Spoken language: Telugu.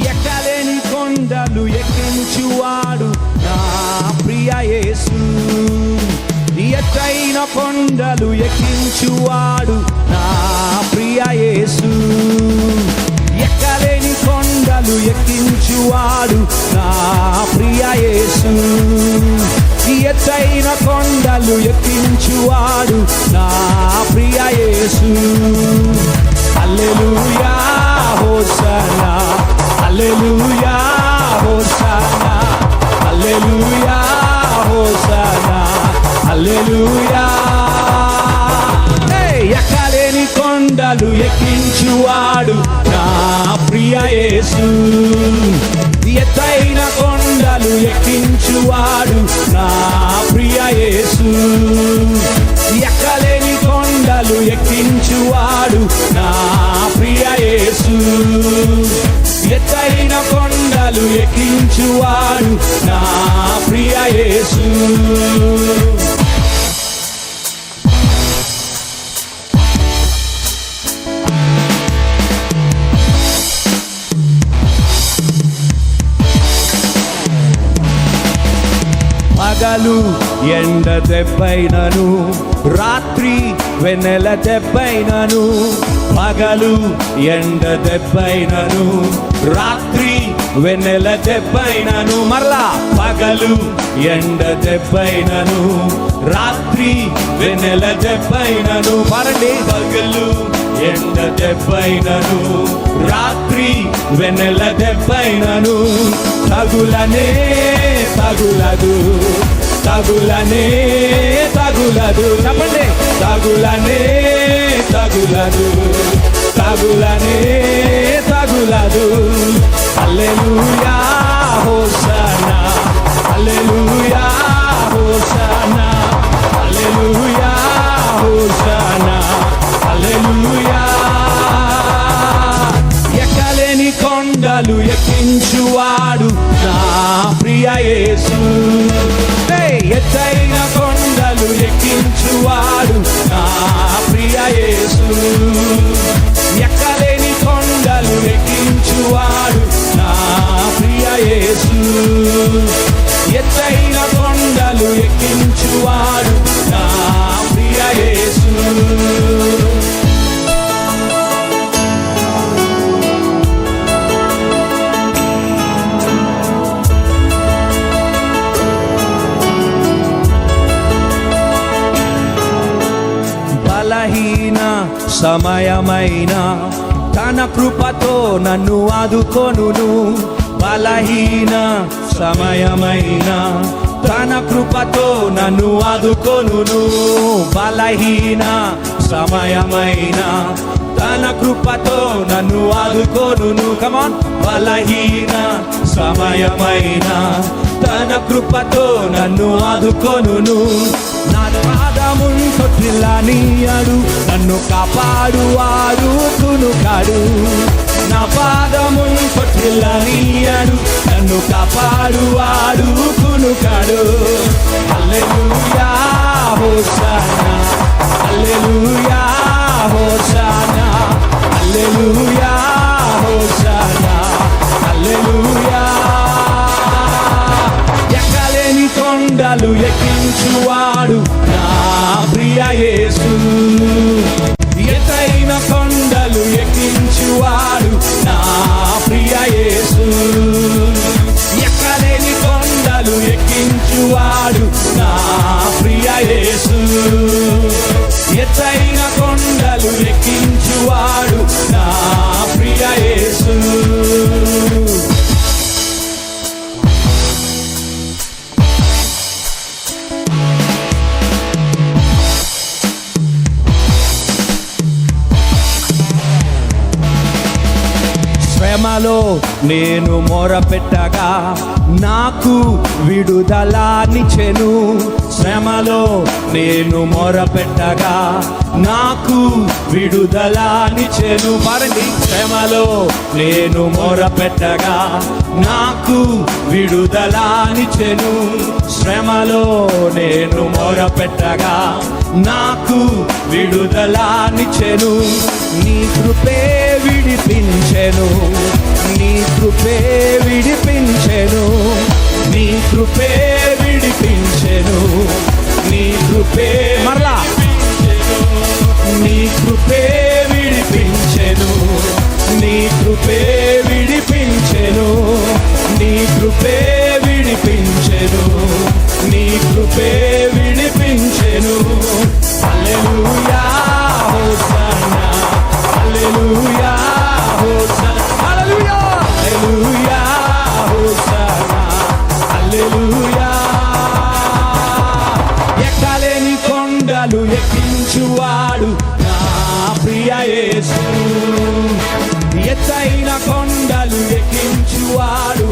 ఎక్కలేని కొండలు ఎక్కించువాడు నా ప్రియ యేసు. ఎత్తైన కొండలు ఎక్కించువాడు నా ప్రియ యేసు. ఎక్కలేని కొండలు ఎక్కించువాడు నా ప్రియ యేసు. ఎత్తైన కొండలు ఎక్కించువాడు నా ప్రియ Yesu. Hallelujah hosanna, hallelujah hosanna, hallelujah hosanna, hallelujah. ఎక్కలేని కొండలు ఎక్కించువాడు నా ప్రియ యేసు. ఎత్తైన కొండలు ఎక్కించువాడు నా ప్రియ యేసు. ఎక్కలేని కొండలు ఎక్కించువాడు నా ప్రియ యేసు. ఎత్తైన కొండలు ఎక్కించువాడు నా ప్రియ యేసు. పగలు ఎండ దెబ్బైనను, రాత్రి వెన్నెల దెబ్బైనను. పగలు ఎండ దెబ్బైనను, రాత్రి వెన్నెల దెబ్బైనను. మరలా పగలు ఎండ దెబ్బైనను, రాత్రి వెన్నెల దెబ్బైనను. పాడండి. పగలు ఎండ దెబ్బైనను, రాత్రి వెన్నెల దెబ్బైనను. తగులనే తగులదు, తగులనే తగులదు. చెప్పండి. తగులనే తగులదు, తగులనే తగులదు. Hallelujah hosanna, hallelujah hosanna, hallelujah hosanna, hallelujah. ఎక్కలేని కొండలు ఎక్కించువాడు నా ప్రియ యేసు. ఎత్తైన కొండలు ఎక్కించువాడు నా ప్రియ యేసు. ఎక్కలేని కొండలు ఎక్కించువాడు నా ప్రియ యేసు. ఎత్తైన కొండలు ఎక్కించువాడు నా ప్రియ యేసు. బలహీన సమయమైన తన కృపతో నన్ను ఆదుకొనును. బలహీన సమయమైన తన కృపతో నన్ను ఆదుకొనును. బలహీన సమయమైన తన కృపతో నన్ను ఆదుకొనును. కమాన్. బలహీన సమయమైన తన కృపతో నన్ను ఆదుకొనును. నా పాదమున్ తొట్టిల్లనీయడు, నన్ను కాపాడువాడు కునుకాడు. నా పాదమున్ తొట్టిల్లనీయడు, నన్ను కాపాడువాడు కునుకాడు. Hallelujah hosanna, hallelujah hosanna, hallelujah hosanna, hallelujah. ఎక్కలేని కొండలు ఎక్కించువాడు నా ప్రియ యేసు. ఎత్తైన కొండలు ఎక్కించువాడు నా ప్రియ యేసు. ఎక్కలేని కొండలు ఎక్కించువాడు నా ప్రియ యేసు. ఎత్తైన కొండలు ఎక్కించువాడు నా ప్రియ యేసు. శ్రమ శ్రమలో నేను మొరపెట్టగా నాకు విడుదలనిచ్చెను. శ్రమలో నేను మొరపెట్టగా నాకు విడుదలనిచ్చెను. పాడండి. శ్రమలో నేను మొరపెట్టగా నాకు విడుదలనిచ్చెను. శ్రమలో నేను మొరపెట్టగా నాకు విడుదలనిచ్చెను. నీ కృపే విడిపించెను, నీ కృపే విడిపించెను, నీ కృపే విడిపించెను, నీ కృపే మరలా నీ కృపే విడిపించెను, నీ కృపే విడిపించెను, నీ కృపే విడిపించెను, నీ కృపే విడిపించెను. హల్లెలూయా హోసన్నా, హల్లెలూయా హోసన్నా, హల్లెలూయా హల్లెలూయా హోసన్నా, హల్లెలూయా. ఎక్కలేని కొండలు ఎక్కించువాడు నా ప్రియ యేసు. ఎత్తైన కొండలు ఎక్కించువాడు